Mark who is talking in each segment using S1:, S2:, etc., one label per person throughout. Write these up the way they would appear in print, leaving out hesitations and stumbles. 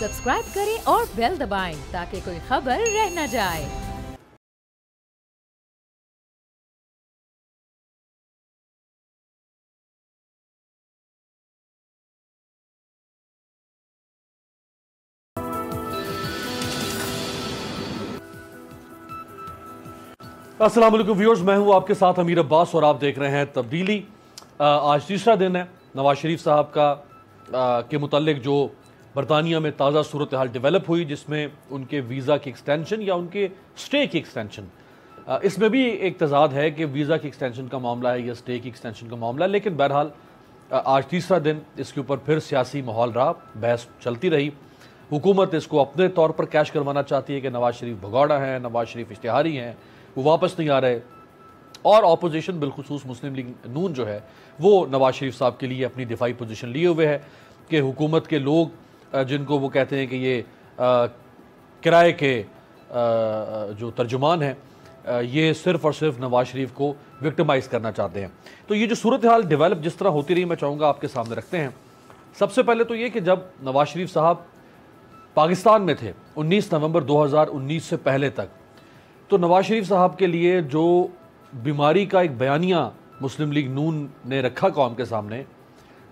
S1: Subscribe करें और bell दबाएं ताकि कोई खबर रह न जाए।
S2: अस्सलाम वालेकुम व्यूअर्स, मैं हूं आपके साथ अमीर अब्बास और आप देख रहे हैं तब्दीली। आज तीसरा दिन है नवाज शरीफ साहब का के मुतालिक जो बरतानिया में ताज़ा सूरत हाल डेवलप हुई, जिसमें उनके वीज़ा की एक्सटेंशन या उनके स्टे की एक्सटेंशन, इसमें भी एक तजाद है कि वीज़ा की एक्सटेंशन का मामला है या स्टे की एक्सटेंशन का मामला है। लेकिन बहरहाल आज तीसरा दिन इसके ऊपर फिर सियासी माहौल रहा, बहस चलती रही। हुकूमत इसको अपने तौर पर कैश करवाना चाहती है कि नवाज शरीफ भगौड़ा हैं, नवाज शरीफ इश्तिहारी हैं, वो वापस नहीं आ रहे। और अपोजिशन बिलखुसूस मुस्लिम लीग नून जो है वो नवाज शरीफ साहब के लिए अपनी दिफाई पोजीशन लिए हुए है कि हुकूमत के लोग जिनको वो कहते हैं कि ये किराए के जो तर्जुमान हैं, ये सिर्फ़ और सिर्फ नवाज शरीफ को विक्टिमाइज़ करना चाहते हैं। तो ये जो सूरत हाल डेवलप जिस तरह होती रही, मैं चाहूँगा आपके सामने रखते हैं। सबसे पहले तो ये कि जब नवाज शरीफ साहब पाकिस्तान में थे 19 नवंबर 2019 से पहले तक, तो नवाज शरीफ साहब के लिए जो बीमारी का एक बयानिया मुस्लिम लीग नून ने रखा कौम के सामने,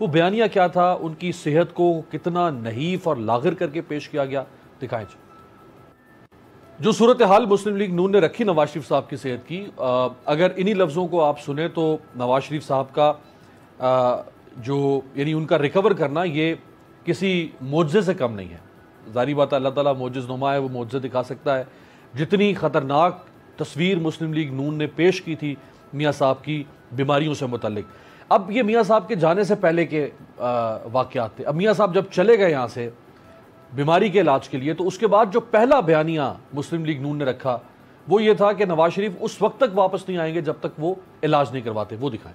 S2: वो बयानिया क्या था, उनकी सेहत को कितना नहीफ और लागिर करके पेश किया गया, दिखाएं। जो सूरत हाल मुस्लिम लीग नून ने रखी नवाज शरीफ साहब की सेहत की, अगर इन्हीं लफ्ज़ों को आप सुने तो नवाज शरीफ साहब का जो यानी उनका रिकवर करना ये किसी मोज़े से कम नहीं है। ज़ाहिर बात है अल्लाह ताला मोजिज़नुमा है, वो मोज़े दिखा सकता है। जितनी ख़तरनाक तस्वीर मुस्लिम लीग नून ने पेश की थी मियाँ साहब की बीमारियों से मुतल्लिक, अब ये मियाँ साहब के जाने से पहले के वाक़यात थे। अब मियाँ साहब जब चले गए यहाँ से बीमारी के इलाज के लिए, तो उसके बाद जो पहला बयानिया मुस्लिम लीग नून ने रखा वो ये था कि नवाज शरीफ उस वक्त तक वापस नहीं आएंगे जब तक वो इलाज नहीं करवाते। वो दिखाएं।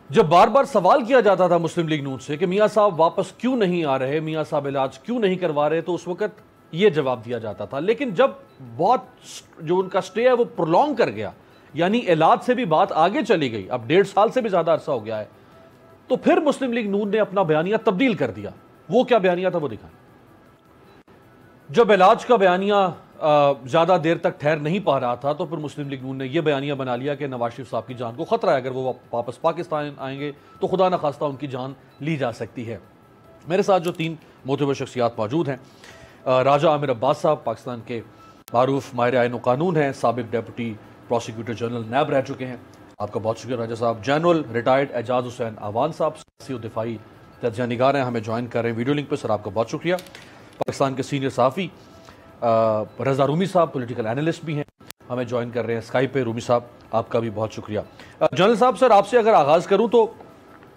S2: जब बार बार सवाल किया जाता था मुस्लिम लीग नून से कि मियाँ साहब वापस क्यों नहीं आ रहे, मियाँ साहब इलाज क्यों नहीं करवा रहे, तो उस वक्त ये जवाब दिया जाता था। लेकिन जब बहुत जो उनका स्टे है वो प्रोलॉन्ग कर गया, यानी इलाज से भी बात आगे चली गई, अब 1.5 साल से भी ज़्यादा अरसा हो गया है, तो फिर मुस्लिम लीग नून ने अपना बयानिया तब्दील कर दिया। वो क्या बयानिया था वो दिखाएं। जब इलाज का बयानिया ज़्यादा देर तक ठहर नहीं पा रहा था, तो फिर मुस्लिम लीग नून ने यह बयानिया बना लिया कि नवाज शरीफ साहब की जान को ख़तरा है, अगर वो वापस पाकिस्तान आएंगे तो खुदा न खास्ता उनकी जान ली जा सकती है। मेरे साथ जो 3 मोतबर शख्सियात मौजूद हैं, राजा आमिर अब्बास साहब पाकिस्तान के मारूफ माहिर आईन कानून हैं, साबिक डेप्यूटी प्रोसिक्यूटर जनरल नैब रह चुके हैं, आपका बहुत शुक्रिया राजा साहब। जनरल रिटायर्ड एजाज हुसैन आवान साहब सियासी और दिफाई तज्ज़िया निगार हैं, हमें ज्वाइन कर रहे हैं वीडियो लिंक पर, सर आपका बहुत शुक्रिया। पाकिस्तान के सीनियर सहाफ़ी रज़ा रूमी साहब पॉलिटिकल एनालिस्ट भी हैं, हमें ज्वाइन कर रहे हैं स्काइप पे। रूमी साहब आपका भी बहुत शुक्रिया। जनरल साहब, सर आपसे अगर आगाज़ करूँ तो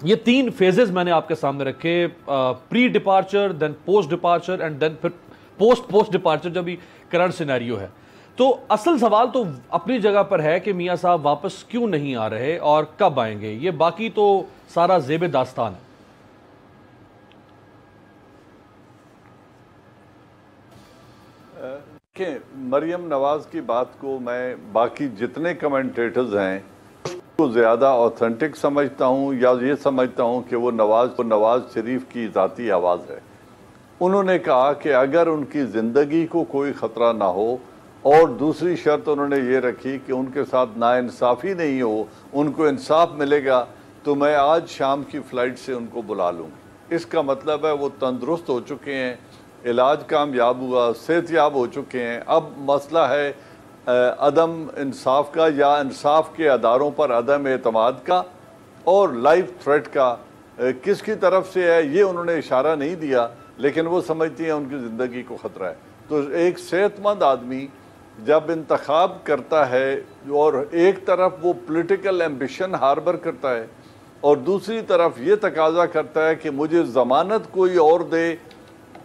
S2: ये 3 फेजेस मैंने आपके सामने रखे, pre departure, then post departure and then फिर पोस्ट डिपार्चर, जब भी करंट सिनेरियो है। तो असल सवाल तो अपनी जगह पर है कि मियाँ साहब वापस क्यों नहीं आ रहे और कब आएंगे, ये बाकी तो सारा ज़ेब दास्तान है।
S3: मरियम नवाज की बात को मैं बाकी जितने कमेंटेटर्स हैं को ज़्यादा ऑथेंटिक समझता हूँ, या ये समझता हूँ कि वो नवाज शरीफ की ज़ाती आवाज़ है। उन्होंने कहा कि अगर उनकी ज़िंदगी को कोई ख़तरा ना हो, और दूसरी शर्त उन्होंने ये रखी कि उनके साथ नाइंसाफ़ी नहीं हो, उनको इंसाफ मिलेगा, तो मैं आज शाम की फ़्लाइट से उनको बुला लूँगी। इसका मतलब है वो तंदुरुस्त हो चुके हैं, इलाज कामयाब हुआ, सेहतयाब हो चुके हैं। अब मसला है अदम इंसाफ का या इंसाफ के अदारों पर अदम एतमाद का और लाइफ थ्रेट का किसकी तरफ से है ये उन्होंने इशारा नहीं दिया, लेकिन वो समझती हैं उनकी ज़िंदगी को ख़तरा है। तो एक सेहतमंद आदमी जब इंतखाब करता है और एक तरफ वो पॉलिटिकल एम्बिशन हार्बर करता है और दूसरी तरफ ये तकाजा करता है कि मुझे ज़मानत कोई और दे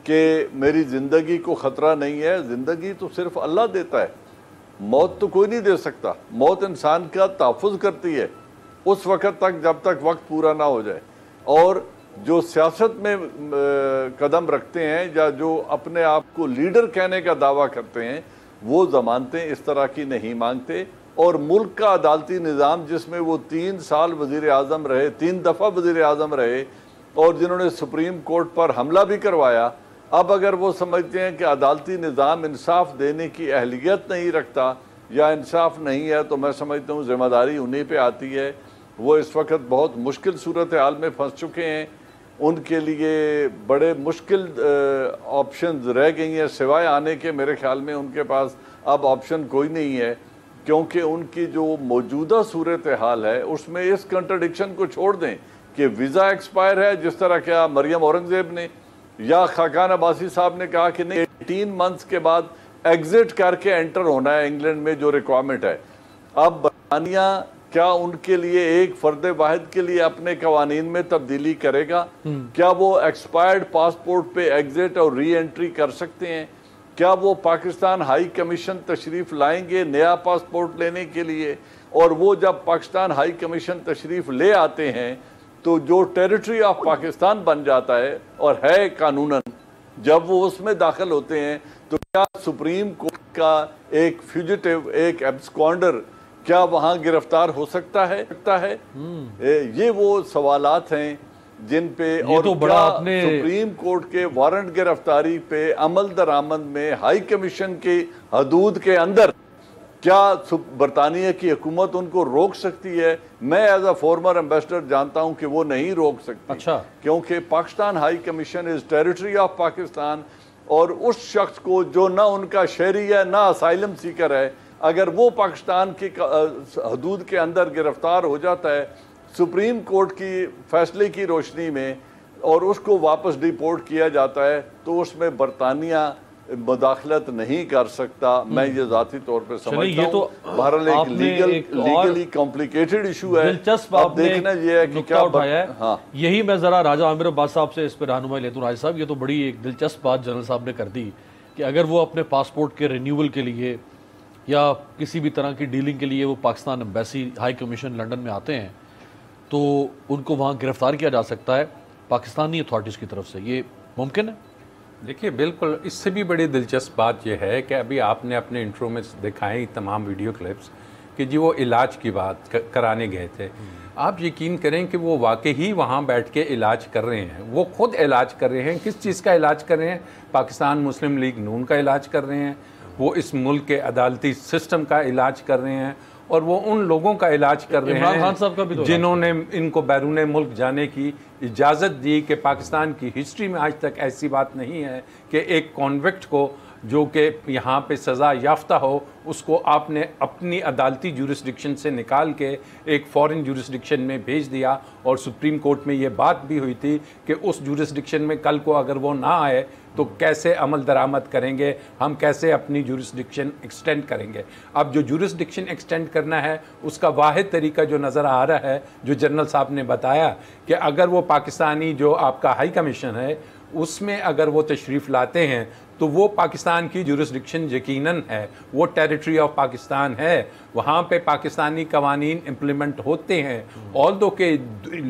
S3: कि मेरी ज़िंदगी को ख़तरा नहीं है, ज़िंदगी तो सिर्फ अल्लाह देता है, मौत तो कोई नहीं दे सकता। मौत इंसान का तहफ़्फ़ुज़ करती है उस वक़्त तक जब तक वक्त पूरा ना हो जाए। और जो सियासत में कदम रखते हैं या जो अपने आप को लीडर कहने का दावा करते हैं, वो ज़मानतें इस तरह की नहीं मांगते। और मुल्क का अदालती निज़ाम जिसमें वो 3 साल वज़ीर आज़म रहे, 3 दफ़ा वज़ीर आज़म रहे, और जिन्होंने सुप्रीम कोर्ट पर हमला भी करवाया, अब अगर वो समझते हैं कि अदालती निज़ाम इंसाफ देने की अहलियत नहीं रखता या इंसाफ नहीं है, तो मैं समझता हूँ जिम्मेदारी उन्हीं पे आती है। वो इस वक्त बहुत मुश्किल सूरत हाल में फंस चुके हैं, उनके लिए बड़े मुश्किल ऑप्शंस रह गई हैं, सिवाय आने के मेरे ख्याल में उनके पास अब ऑप्शन कोई नहीं है, क्योंकि उनकी जो मौजूदा सूरत हाल है उसमें इस कंट्रडिक्शन को छोड़ दें कि वीज़ा एक्सपायर है, जिस तरह क्या मरियम औरंगजेब ने या खाकान अब्बासी साहब ने कहा कि नहीं 18 मंथ्स के बाद एग्जिट करके एंटर होना है इंग्लैंड में, जो रिक्वायरमेंट है। अब बरतानिया क्या उनके लिए एक फर्द वाहिद के लिए अपने कवानीन में तब्दीली करेगा? क्या वो एक्सपायर्ड पासपोर्ट पे एग्जिट और री एंट्री कर सकते हैं? क्या वो पाकिस्तान हाई कमीशन तशरीफ लाएंगे नया पासपोर्ट लेने के लिए? और वो जब पाकिस्तान हाई कमीशन तशरीफ ले आते हैं तो जो टेरिटरी ऑफ पाकिस्तान बन जाता है और है कानूनन, जब वो उसमें दाखिल होते हैं तो क्या सुप्रीम कोर्ट का एक फ्यूजिटिव, एक एब्सकॉन्डर क्या वहां गिरफ्तार हो सकता है? ये वो सवालात हैं जिन पे, और
S2: तो बड़ा आपने
S3: सुप्रीम कोर्ट के वारंट गिरफ्तारी पे अमल दरामद में हाई कमीशन के हदूद के अंदर क्या बरतानिया की हुकूमत उनको रोक सकती है? मैं एज अ फॉर्मर एम्बेसडर जानता हूं कि वो नहीं रोक सकती।
S2: अच्छा।
S3: क्योंकि Pakistan high commission is territory of Pakistan, और उस शख्स को जो ना उनका शहरी है ना असाइलम सीकर है, अगर वो पाकिस्तान की हदूद के अंदर गिरफ्तार हो जाता है सुप्रीम कोर्ट की फैसले की रोशनी में और उसको वापस डिपोर्ट किया जाता है, तो उसमें बरतानिया मुदाखलत नहीं कर सकता। मैं ये जाती तौर पर समझता हूँ। तो बहरहाल एक लीगली कॉम्प्लिकेटेड इशू है।
S2: दिलचस्प
S3: अब देखना ये है कि क्या
S2: उठाया है।
S3: हाँ,
S2: यही मैं जरा राजा आमिर अब्बास साहब से इस पर रहनुमाई लेता हूँ। राजा साहब, ये तो बड़ी एक दिलचस्प बात जनरल साहब ने कर दी कि अगर वो अपने पासपोर्ट के रिन्यूअल के लिए या किसी भी तरह की डीलिंग के लिए वो Pakistan embassy high commission London में आते हैं तो उनको वहाँ गिरफ्तार किया जा सकता है पाकिस्तानी अथॉरिटीज़ की तरफ से। ये मुमकिन है?
S4: देखिए, बिल्कुल। इससे भी बड़ी दिलचस्प बात यह है कि अभी आपने अपने इंट्रो में दिखाई तमाम वीडियो क्लिप्स कि जी वो इलाज की बात कराने गए थे। आप यकीन करें कि वो वाकई ही वहाँ बैठ के इलाज कर रहे हैं। वो खुद इलाज कर रहे हैं। किस चीज़ का इलाज कर रहे हैं? पाकिस्तान मुस्लिम लीग नून का इलाज कर रहे हैं। वो इस मुल्क के अदालती सिस्टम का इलाज कर रहे हैं, और वो उन लोगों का इलाज कर रहे हैं जिन्होंने इनको बैरून मुल्क जाने की इजाज़त दी। कि पाकिस्तान की हिस्ट्री में आज तक ऐसी बात नहीं है कि एक कॉन्विक्ट को जो कि यहाँ पे सज़ा याफ्ता हो उसको आपने अपनी अदालती जुरिस्डिक्शन से निकाल के एक फॉरेन जुरिस्डिक्शन में भेज दिया। और सुप्रीम कोर्ट में ये बात भी हुई थी कि उस जुरिस्डिक्शन में कल को अगर वो ना आए तो कैसे अमल दरामद करेंगे, हम कैसे अपनी जुरिस्डिक्शन एक्सटेंड करेंगे। अब जो जुरिस्डिक्शन एक्सटेंड करना है उसका वाहिद तरीका जो नज़र आ रहा है, जो जनरल साहब ने बताया कि अगर वो पाकिस्तानी जो आपका हाई कमीशन है उसमें अगर वो तशरीफ़ लाते हैं तो वो पाकिस्तान की जुरिस्डिक्शन यकीनन है, वो टेरिटरी ऑफ पाकिस्तान है, वहाँ पे पाकिस्तानी कवानीन इम्प्लीमेंट होते हैं। ऑल दो के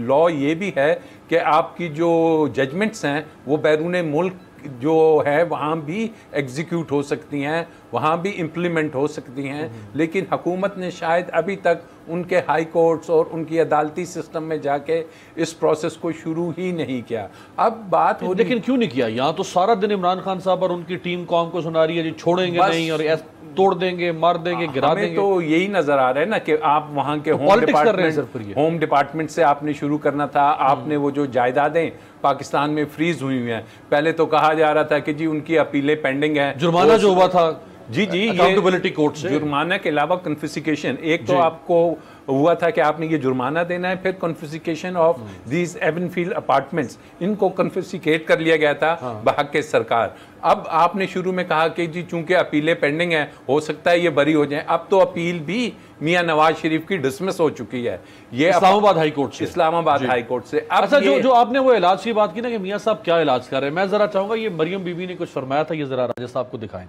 S4: लॉ ये भी है कि आपकी जो जजमेंट्स हैं वो बैरून मुल्क जो है वहाँ भी एग्जीक्यूट हो सकती हैं, वहाँ भी इम्प्लीमेंट हो सकती हैं। लेकिन हुकूमत ने शायद अभी तक उनके हाई कोर्ट्स और उनकी अदालती सिस्टम में जाके इस प्रोसेस को शुरू ही नहीं किया। अब बात हो,
S2: लेकिन क्यों नहीं किया? यहाँ तो सारा दिन इमरान खान साहब और उनकी टीम कौम को सुना रही है जी छोड़ेंगे नहीं और तोड़ देंगे, मार देंगे, गिरा देंगे।
S4: तो यही नजर आ रहा है ना कि आप वहाँ के होम डिपार्टमेंट से आपने शुरू करना था। आपने वो जो जायदादें पाकिस्तान में फ्रीज हुई हैं, पहले तो कहा जा रहा था कि जी उनकी अपीलें पेंडिंग है,
S2: जुर्माना जो हुआ था
S4: जी
S2: अकाउंटेबिलिटी कोर्ट से,
S4: जुर्माना के अलावा कन्फिस्केशन एक तो आपको हुआ था कि आपने ये जुर्माना देना है, फिर confiscation of these Avenfield apartments, इनको कन्फिस्केट कर लिया गया था बहक के सरकार। अब आपने शुरू में कहा कि जी चूंकि अपीलें पेंडिंग हैं हो सकता है ये बरी हो जाएं। अब तो अपील भी मियां नवाज शरीफ की डिसमिस हो चुकी है, ये
S2: इस्लामाबाद हाई कोर्ट से।
S4: इस्लामाबाद हाई कोर्ट से।
S2: अच्छा, जो आपने वो इलाज की बात की ना कि मियां साहब क्या इलाज कर रहे हैं, मैं जरा चाहूंगा ये मरियम बीबी ने कुछ फरमाया था, ये जरा राजा साहब को दिखाएं।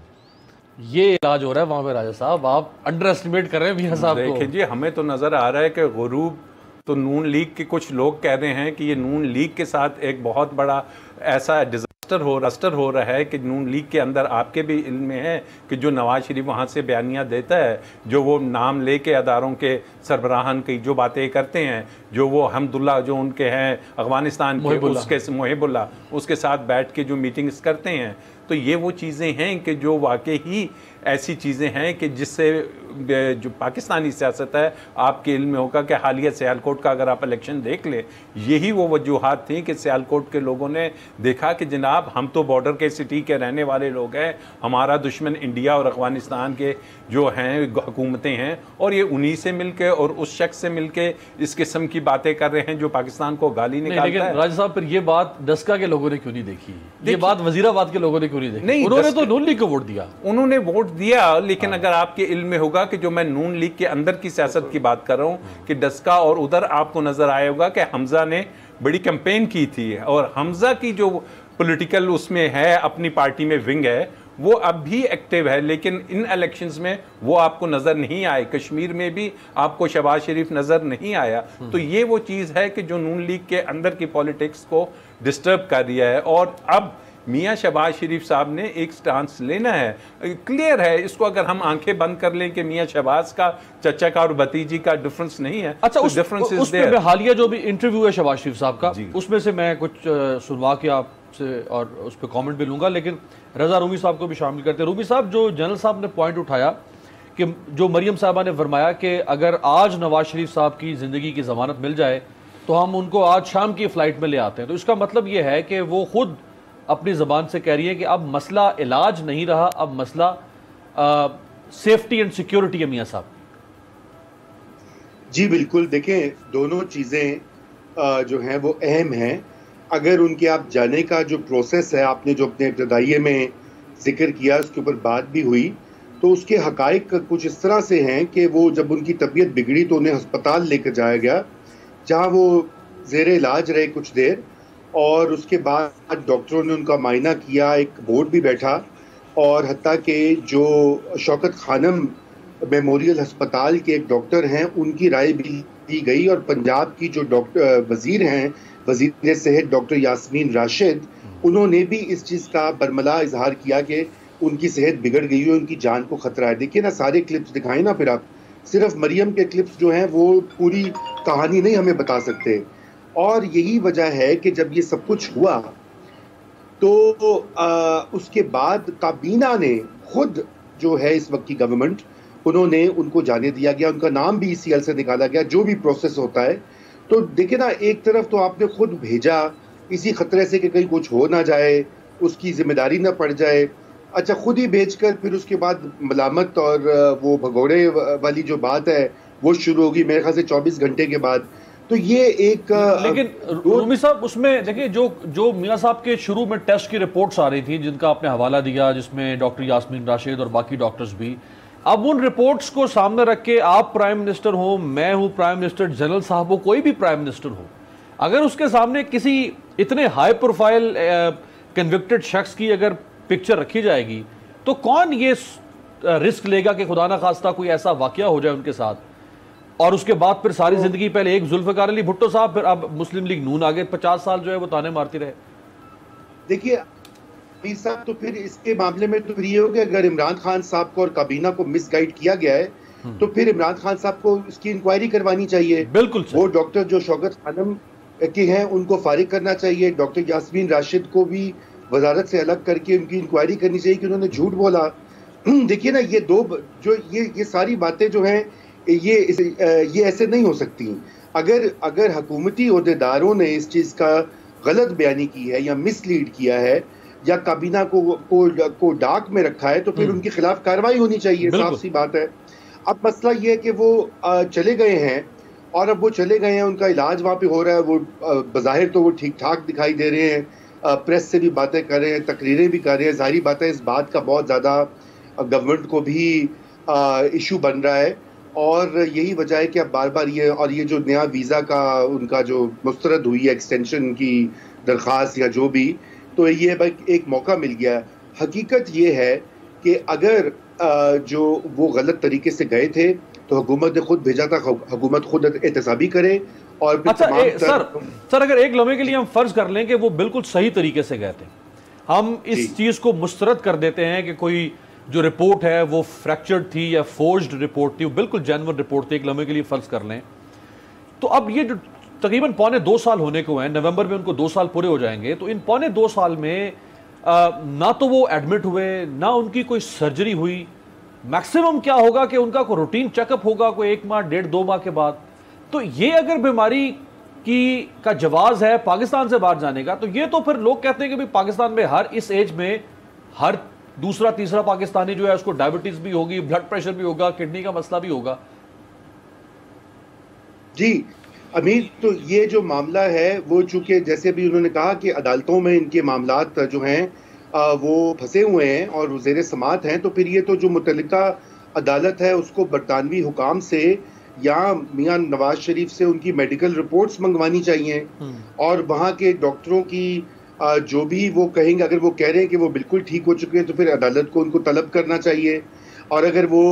S2: ये इलाज हो रहा है वहां पे राजा साहब, आप अंडर एस्टिमेट कर रहे हैं मियां साहब को।
S4: देखिए जी, हमें तो नजर आ रहा है कि गुरूब तो नून लीग के कुछ लोग कह रहे हैं कि ये नून लीग के साथ एक बहुत बड़ा ऐसा डिजास्टर हो रहा है कि नून लीग के अंदर आपके भी इल्म में है कि जो नवाज शरीफ वहाँ से बयानियाँ देता है, जो वो नाम लेके अदारों के सरबराहान की जो बातें करते हैं, जो वो हमदुल्ला जो उनके हैं अफगानिस्तान के उसके मुहिबुल्ला उसके साथ बैठ के जो मीटिंग्स करते हैं, तो ये वो चीज़ें हैं कि जो वाकई ही ऐसी चीज़ें हैं कि जिससे जो पाकिस्तानी सियासत है, आपके इल्म में होगा कि हालिया सियालकोट का अगर आप इलेक्शन देख लें, यही वो वजूहात थी कि सियालकोट के लोगों ने देखा कि जनाब हम तो बॉर्डर के सिटी के रहने वाले लोग हैं, हमारा दुश्मन इंडिया और अफगानिस्तान के जो हैं हुकूमतें हैं, और ये उन्हीं से मिलके और उस शख्स से मिलके इस किस्म की बातें कर रहे हैं जो पाकिस्तान को गाली निकालता है।
S2: राजा साहब, फिर ये बात डस्का के लोगों ने क्यों नहीं देखी? ये बात वजीराबाद के लोगों ने क्यों नहीं देखी?
S4: नहीं,
S2: उन्होंने तो नून लीग को वोट दिया।
S4: उन्होंने वोट दिया, लेकिन अगर आपके इल्म में होगा कि जो मैं नून लीग के अंदर की सियासत की बात कर रहा हूं कि डस्का और उधर आपको नजर आया होगा कि हमजा ने बड़ी कैंपेन की थी, और हमजा की जो पॉलिटिकल उसमें है अपनी पार्टी में विंग है वो अब भी एक्टिव है, लेकिन इन इलेक्शंस में वो आपको नज़र नहीं आए। कश्मीर में भी आपको शहबाज शरीफ नज़र नहीं आया। तो ये वो चीज़ है कि जो नून लीग के अंदर की पॉलिटिक्स को डिस्टर्ब कर दिया है, और अब मियाँ शहबाज शरीफ साहब ने एक स्टांस लेना है। क्लियर है, इसको अगर हम आंखें बंद कर लें कि मियाँ शहबाज का चचा का और भतीजी का डिफरेंस नहीं है।
S2: अच्छा,
S4: तो
S2: डिफरेंस उस पे हालिया जो भी इंटरव्यू है शहबाज शरीफ साहब का, उसमें से मैं कुछ सुनवा के आपसे और उस पर कॉमेंट भी लूंगा, लेकिन रजा रूमी साहब को भी शामिल करते हैं। रूमी साहब, जो जनरल साहब ने पॉइंट उठाया कि जो मरियम साहबा ने फरमाया कि अगर आज नवाज शरीफ साहब की ज़िंदगी की ज़मानत मिल जाए तो हम उनको आज शाम की फ़्लाइट में ले आते हैं, तो इसका मतलब ये है कि वो खुद अपनी ज़बान से कह रही है कि अब मसला इलाज नहीं रहा, अब मसला सेफ्टी एंड सिक्योरिटी है। मियाँ साहब
S5: जी बिल्कुल, देखें दोनों चीज़ें जो हैं वो अहम हैं। अगर उनके आप जाने का जो प्रोसेस है, आपने जो अपने इब्तदाइये में जिक्र किया, उसके ऊपर बात भी हुई, तो उसके हकाइक कुछ इस तरह से हैं कि वो जब उनकी तबीयत बिगड़ी तो उन्हें अस्पताल लेकर जाया गया, जहाँ वो ज़ेरे इलाज रहे कुछ देर, और उसके बाद डॉक्टरों ने उनका मायना किया, एक बोर्ड भी बैठा, और हत्ता कि जो शौकत खानम मेमोरियल अस्पताल के एक डॉक्टर हैं उनकी राय भी दी गई, और पंजाब की जो डॉक्टर वज़ीर हैं, वज़ीर सेहत डॉक्टर यास्मीन राशिद, उन्होंने भी इस चीज़ का बरमला इजहार किया कि उनकी सेहत बिगड़ गई है, उनकी जान को ख़तरा है। देखिए ना, सारे क्लिप्स दिखाएं ना, फिर आप सिर्फ मरियम के क्लिप्स जो हैं वो पूरी कहानी नहीं हमें बता सकते। और यही वजह है कि जब ये सब कुछ हुआ तो उसके बाद काबीना ने खुद जो है इस वक्त की गवर्नमेंट, उन्होंने उनको जाने दिया गया, उनका नाम भी ECL से निकाला गया, जो भी प्रोसेस होता है। तो देखिए ना, एक तरफ तो आपने खुद भेजा इसी खतरे से कि कहीं कुछ हो ना जाए, उसकी जिम्मेदारी ना पड़ जाए, अच्छा खुद ही भेजकर फिर उसके बाद मलामत और वो भगोड़े वाली जो बात है वो शुरू होगी मेरे ख्याल से 24 घंटे के बाद। तो ये एक
S2: लेकिन रूमी साहब, उसमें देखिए जो मियाँ साहब के शुरू में टेस्ट की रिपोर्ट्स आ रही थी जिनका आपने हवाला दिया, जिसमें डॉक्टर यास्मीन राशिद और बाकी डॉक्टर्स भी, अब उन रिपोर्ट्स को सामने रख के आप प्राइम मिनिस्टर हो, मैं हूँ प्राइम मिनिस्टर, जनरल साहब हो, कोई भी प्राइम मिनिस्टर हो, अगर उसके सामने किसी इतने हाई प्रोफाइल कन्विक्टेड शख्स की अगर पिक्चर रखी जाएगी तो कौन ये रिस्क लेगा कि खुदा ना खास्ता कोई ऐसा वाकया हो जाए उनके साथ, और उसके बाद फिर सारी जिंदगी, पहले एक जुल्फ़िकार अली भुट्टो साहब, फिर अब मुस्लिम लीग नून आगे 50 साल जो है वो ताने मारती रहे।
S5: देखिए अमीर साहब, तो फिर इसके मामले में तो ये हो गया, अगर इमरान खान साहब को और काबीना को मिसगाइड किया गया है तो फिर इमरान खान साहब को इसकी इंक्वायरी करवानी चाहिए।
S2: बिल्कुल
S5: वो डॉक्टर जो शौकत खानम के हैं उनको फारिग करना चाहिए, डॉक्टर यास्मीन राशिद को भी वजारत से अलग करके उनकी इंक्वायरी करनी चाहिए कि उन्होंने झूठ बोला। देखिए ना, ये दो जो ये सारी बातें जो हैं ये ऐसे नहीं हो सकती। अगर हुकूमती ओहदेदारों ने इस चीज़ का गलत बयानी की है या मिसलीड किया है या काबीना को डाक में रखा है तो फिर उनके खिलाफ कार्रवाई होनी चाहिए, साफ सी बात है। अब मसला ये है कि वो चले गए हैं, और अब वो चले गए हैं, उनका इलाज वहाँ पे हो रहा है, वो बज़ाहिर तो वो ठीक ठाक दिखाई दे रहे हैं, प्रेस से भी बातें कर रहे हैं, तकरीरें भी कर रहे हैं। ज़ाहिर बात है इस बात का बहुत ज़्यादा गवर्नमेंट को भी इशू बन रहा है, और यही वजह है कि अब बार बार ये जो नया वीज़ा का उनका जो मुस्तरद हुई है एक्सटेंशन की दरख्वास्त या जो भी, तो ये एक मौका मिल गया। हकीकत ये है कि अगर जो वो गलत तरीके से गए थे तो हुकूमत ने खुद भेजा था, हुकूमत खुद एहतसाबी करे। और
S2: अच्छा सर, अगर एक लम्हे के लिए हम फर्ज कर लें कि वो बिल्कुल सही तरीके से गए थे, हम इस चीज को मुस्तरद कर देते हैं कि कोई जो रिपोर्ट है वो फ्रैक्चर्ड थी या फोर्ज्ड रिपोर्ट थी, वो बिल्कुल जेन्युइन रिपोर्ट थी, एक लम्हे के लिए फर्ज कर लें। तो अब ये जो तकरीबन 2.25 साल होने को हैं, नवंबर में उनको 2 साल पूरे हो जाएंगे, तो इन 2.25 साल में ना तो वो एडमिट हुए, ना उनकी कोई सर्जरी हुई। मैक्सिमम क्या होगा कि उनका कोई रूटीन चेकअप होगा कोई 1 माह 1.5-2 माह के बाद। तो ये अगर बीमारी का जवाज है पाकिस्तान से बाहर जाने का, तो ये तो फिर लोग कहते हैं कि भाई पाकिस्तान में हर इस एज में हर दूसरा तीसरा पाकिस्तानी जो है उसको डायबिटीज भी होगी, ब्लड प्रेशर भी होगा, किडनी का मसला भी होगा।
S5: जी अमीर, तो ये जो मामला है वो चूंकि जैसे भी उन्होंने कहा कि अदालतों में इनके मामलात जो हैं वो फंसे हुए हैं और ज़ेर समात हैं, तो फिर ये तो जो मुतल्लिका अदालत है उसको बरतानवी हुकाम से या मियां नवाज शरीफ से उनकी मेडिकल रिपोर्ट्स मंगवानी चाहिए और वहाँ के डॉक्टरों की जो भी वो कहेंगे, अगर वो कह रहे हैं कि वो बिल्कुल ठीक हो चुके हैं तो फिर अदालत को उनको तलब करना चाहिए, और अगर वो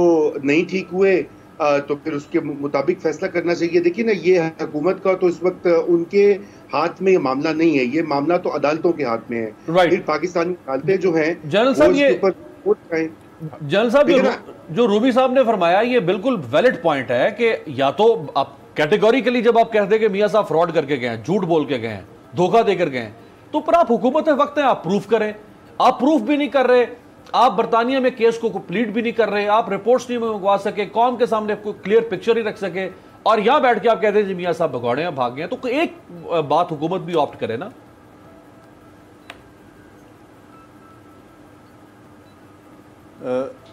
S5: नहीं ठीक हुए तो फिर उसके मुताबिक फैसला करना चाहिए। देखिए ना, ये हुकूमत का तो इस वक्त उनके हाथ में ये मामला नहीं है, ये मामला तो अदालतों के हाथ में है। फिर पाकिस्तानी अदालतें जो हैं
S2: जनरल साहब, जो रूबी साहब ने फरमाया ये बिल्कुल वैलिड पॉइंट है कि या तो आप कैटेगोरिकली जब आप कहते हैं कि मियां साहब फ्रॉड करके गए हैं, झूठ बोल के गए हैं, धोखा देकर गए हैं, तो पर आप हुकूमत वक्त है, आप प्रूफ करें। आप प्रूफ भी नहीं कर रहे, आप बरतानिया में केस को कंप्लीट भी नहीं कर रहे, आप रिपोर्ट्स नहीं मंगवा सके, कौम के सामने कोई क्लियर पिक्चर ही रख सके, और यहां बैठ के आप कहते हैं मियां साहब भगौड़े हैं, भाग गए। तो एक बात हुकूमत भी ऑप्ट करे ना।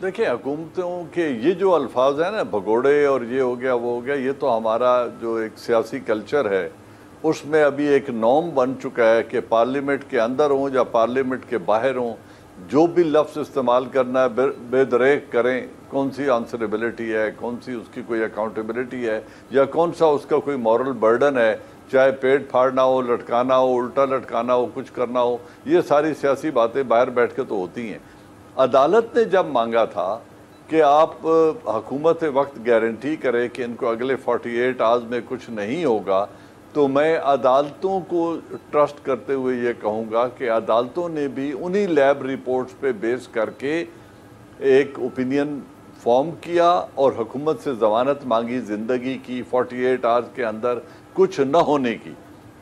S3: देखिए, हुकूमतों के ये जो अल्फाज हैं ना, भगोड़े और ये हो गया वो हो गया, ये तो हमारा जो एक सियासी कल्चर है उसमें अभी एक नॉर्म बन चुका है कि पार्लियामेंट के अंदर हों या पार्लियामेंट के बाहर हों, जो भी लफ्ज़ इस्तेमाल करना है बेदरेक करें। कौन सी आंसरेबिलिटी है, कौन सी उसकी कोई अकाउंटेबिलिटी है, या कौन सा उसका कोई मॉरल बर्डन है, चाहे पेट फाड़ना हो, लटकाना हो, उल्टा लटकाना हो, कुछ करना हो, ये सारी सियासी बातें बाहर बैठ के तो होती हैं। अदालत ने जब मांगा था कि आप हुकूमत वक्त गारंटी करे कि इनको अगले 48 आवर्स में कुछ नहीं होगा, तो मैं अदालतों को ट्रस्ट करते हुए ये कहूँगा कि अदालतों ने भी उन्हीं लैब रिपोर्ट्स पे बेस करके एक ओपिनियन फॉर्म किया और हुकूमत से ज़मानत मांगी ज़िंदगी की 48 आवर्स के अंदर कुछ न होने की,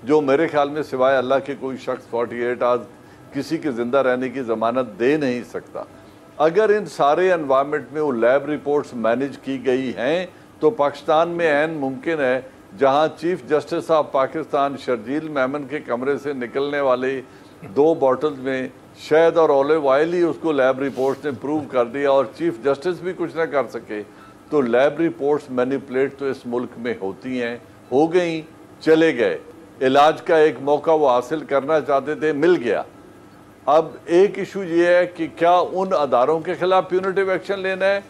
S3: जो मेरे ख्याल में सिवाय अल्लाह के कोई शख्स 48 आवर्स किसी के ज़िंदा रहने की ज़मानत दे नहीं सकता। अगर इन सारे एनवायरनमेंट में वो लैब रिपोर्ट्स मैनेज की गई हैं तो पाकिस्तान में ऐन मुमकिन है जहां chief justice of Pakistan Sharjeel Memon के कमरे से निकलने वाले 2 बॉटल्स में शहद और ऑलिव ऑयल ही उसको लैब रिपोर्ट्स ने प्रूव कर दिया और चीफ जस्टिस भी कुछ ना कर सके, तो लैब रिपोर्ट्स मैनिपुलेट तो इस मुल्क में होती हैं, हो गई, चले गए। इलाज का एक मौका वो हासिल करना चाहते थे, मिल गया। अब एक इशू ये है कि क्या उन अदारों के खिलाफ प्यूनिटिव एक्शन लेना है,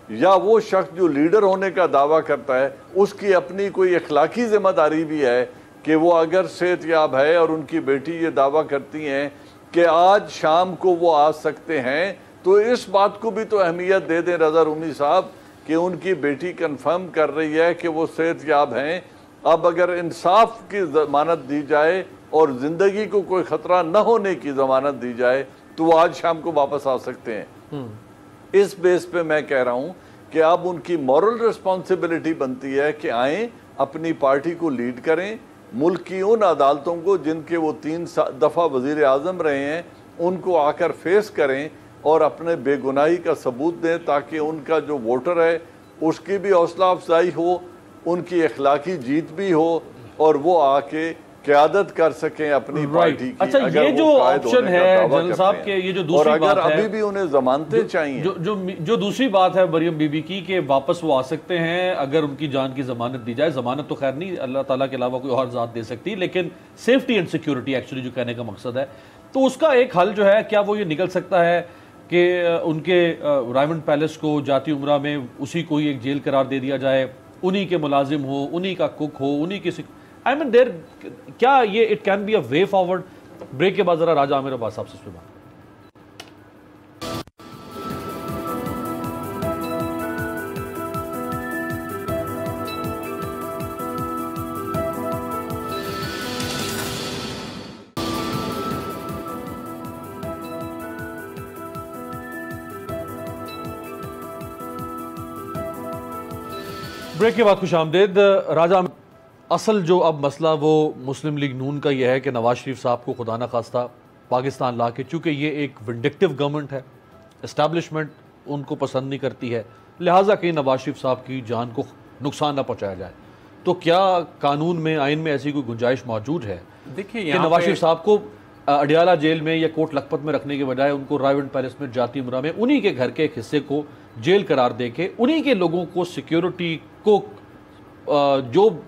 S3: या वो शख्स जो लीडर होने का दावा करता है उसकी अपनी कोई अखलाकी जिम्मेदारी भी है कि वो अगर सेहतयाब है और उनकी बेटी ये दावा करती हैं कि आज शाम को वो आ सकते हैं, तो इस बात को भी तो अहमियत दे दें रज़ा रूमी साहब कि उनकी बेटी कंफर्म कर रही है कि वो सेहतयाब हैं। अब अगर इंसाफ की ज़मानत दी जाए और ज़िंदगी को कोई ख़तरा न होने की ज़मानत दी जाए तो वो आज शाम को वापस आ सकते हैं। इस बेस पे मैं कह रहा हूँ कि अब उनकी मॉरल रिस्पॉन्सिबिलिटी बनती है कि आएँ, अपनी पार्टी को लीड करें, मुल्क की उन अदालतों को जिनके वो 3 दफ़ा वज़ीर आज़म रहे हैं उनको आकर फेस करें और अपने बेगुनाही का सबूत दें, ताकि उनका जो वोटर है उसकी भी हौसला अफजाई हो, उनकी अखलाकी जीत भी हो और वो आके क़यादत कर सकें अपनी पार्टी की।
S2: अच्छा, ये जो ऑप्शन है जनरल साहब के, ये जो दूसरी बात है,
S3: अभी भी उन्हें जमानतें चाहिए,
S2: जो दूसरी बात है मरियम बीबी की कि वापस वो आ सकते हैं अगर उनकी जान की जमानत दी जाए। जमानत तो खैर नहीं अल्लाह ताला के अलावा कोई और ज़ात दे सकती, लेकिन सेफ्टी एंड सिक्योरिटी एक्चुअली जो कहने का मकसद है, तो उसका एक हल जो है, क्या वो ये निकल सकता है कि उनके रायमंड पैलेस को जाती उम्रा में उसी को ही एक जेल करार दे दिया जाए, उन्हीं के मुलाजिम हो, उन्हीं का कुक हो, उन्हीं की आई मीन देयर, क्या ये it can be a way forward? Break के बाद जरा राजा आमिर अब्बास साहब से इस पे बात। ब्रेक के बाद खुश आमदेद। राजा, असल जो अब मसला वो मुस्लिम लीग नून का यह है कि नवाज शरीफ साहब को खुदा न खास्ता पाकिस्तान ला के, चूँकि ये एक विंडिक्टिव गवर्नमेंट है, इस्टेब्लिशमेंट उनको पसंद नहीं करती है, लिहाजा कहीं नवाज शरीफ साहब की जान को नुकसान ना पहुँचाया जाए। तो क्या कानून में, आइन में ऐसी कोई गुंजाइश मौजूद है
S4: देखिए
S2: कि नवाज शरीफ साहब को अडियाला जेल में या कोट लखपत में रखने के बजाय उनको रायवेंड पैलेस में जाती मुरा में उन्हीं के घर के एक हिस्से को जेल करार दे के उन्हीं के लोगों को, सिक्योरिटी को, जो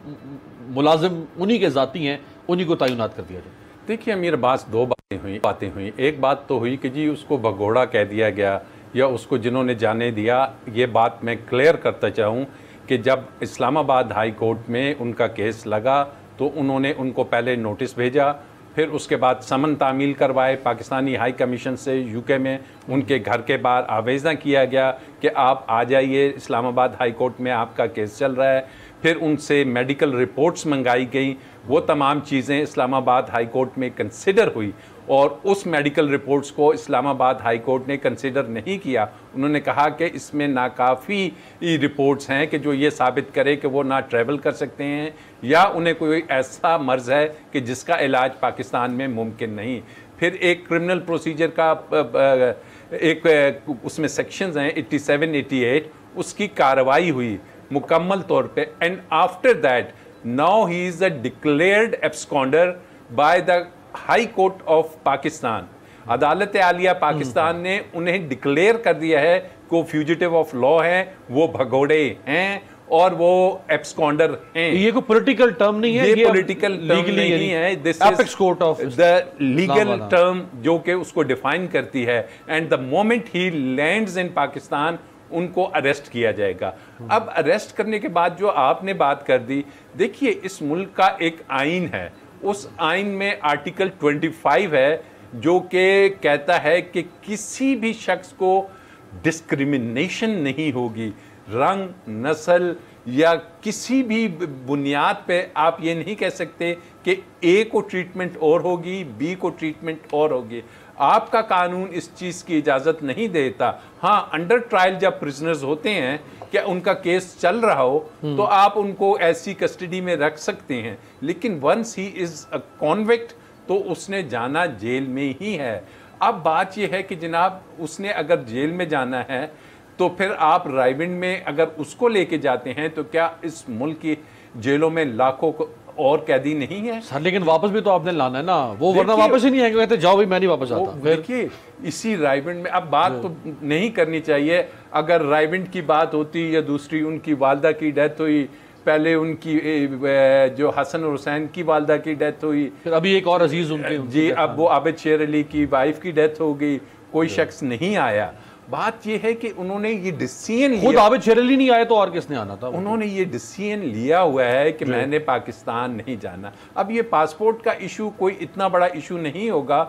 S2: मुलाजिम उन्हीं के जाती हैं, उन्हीं को तैनात कर दिया जाए?
S4: देखिए अमीर अब्बास, दो बातें हुई। एक बात तो हुई कि जी उसको भगोड़ा कह दिया गया या उसको जिन्होंने जाने दिया। ये बात मैं क्लियर करता चाहूँ कि जब इस्लामाबाद हाई कोर्ट में उनका केस लगा तो उन्होंने उनको पहले नोटिस भेजा, फिर उसके बाद समन तामील करवाए पाकिस्तानी हाई कमीशन से, यूके में उनके घर के बाहर आवेदन किया गया कि आप आ जाइए, इस्लामाबाद हाई कोर्ट में आपका केस चल रहा है। फिर उनसे मेडिकल रिपोर्ट्स मंगाई गई, वो तमाम चीज़ें इस्लामाबाद हाई कोर्ट में कंसिडर हुई और उस मेडिकल रिपोर्ट्स को इस्लामाबाद हाई कोर्ट ने कंसिडर नहीं किया। उन्होंने कहा कि इसमें नाकाफ़ी रिपोर्ट्स हैं कि जो ये साबित करे कि वो ना ट्रैवल कर सकते हैं या उन्हें कोई ऐसा मर्ज़ है कि जिसका इलाज पाकिस्तान में मुमकिन नहीं। फिर एक क्रिमिनल प्रोसीजर का एक उसमें सेक्शंस हैं 87, 88, उसकी कार्रवाई हुई मुकम्मल तौर पे, and after that now he is a declared absconder by the high court of Pakistan. अदालत आलिया पाकिस्तान ने उन्हें डिक्लेयर कर दिया है कि वो फ्यूजिटिव ऑफ लॉ हैं, वो भगोड़े हैं और वो एब्सकॉन्डर हैं।
S2: ये कोई पॉलिटिकल टर्म नहीं है,
S4: ये पॉलिटिकल टर्म नहीं है, this
S2: apex court of
S4: the legal term जो कि उसको डिफाइन करती है। And the moment he lands in Pakistan उनको अरेस्ट किया जाएगा। अब अरेस्ट करने के बाद जो आपने बात कर दी, देखिए इस मुल्क का एक आइन है, उस आइन में आर्टिकल 25 है जो कि कहता है कि किसी भी शख्स को डिस्क्रिमिनेशन नहीं होगी, रंग, नस्ल या किसी भी बुनियाद पे आप ये नहीं कह सकते कि ए को ट्रीटमेंट और होगी, बी को ट्रीटमेंट और होगी। आपका कानून इस चीज़ की इजाज़त नहीं देता। हाँ, अंडर ट्रायल जब प्रिजनर्स होते हैं, क्या उनका केस चल रहा हो तो आप उनको ऐसी कस्टडी में रख सकते हैं, लेकिन once he is a convict तो उसने जाना जेल में ही है। अब बात यह है कि जनाब उसने अगर जेल में जाना है तो फिर आप रायविंड में अगर उसको लेके जाते हैं तो क्या इस मुल्क की जेलों में लाखों और कैदी नहीं है
S2: सर? लेकिन वापस भी तो आपने लाना है ना वो, वरना वापस ही नहीं आएंगे, कहते जाओ भाई मैं नहीं वापस आता।
S4: देखिए इसी रायविंड में अब बात तो नहीं करनी चाहिए। अगर रायविंड की बात होती या दूसरी, उनकी वालदा की डेथ हुई, पहले उनकी जो हसन और हुसैन की वालदा की डेथ हुई,
S2: फिर अभी एक और अजीज उनके
S4: जी, अब वो आबिद शेर अली की वाइफ की डेथ हो गई, कोई शख्स नहीं आया। बात यह है कि उन्होंने ये डिसीजन लिया,
S2: खुद आबिद शेर अली नहीं आए तो और किसने आना था?
S4: उन्होंने ये डिसीजन लिया हुआ है कि मैंने पाकिस्तान नहीं जाना। अब ये पासपोर्ट का इशू कोई इतना बड़ा इशू नहीं होगा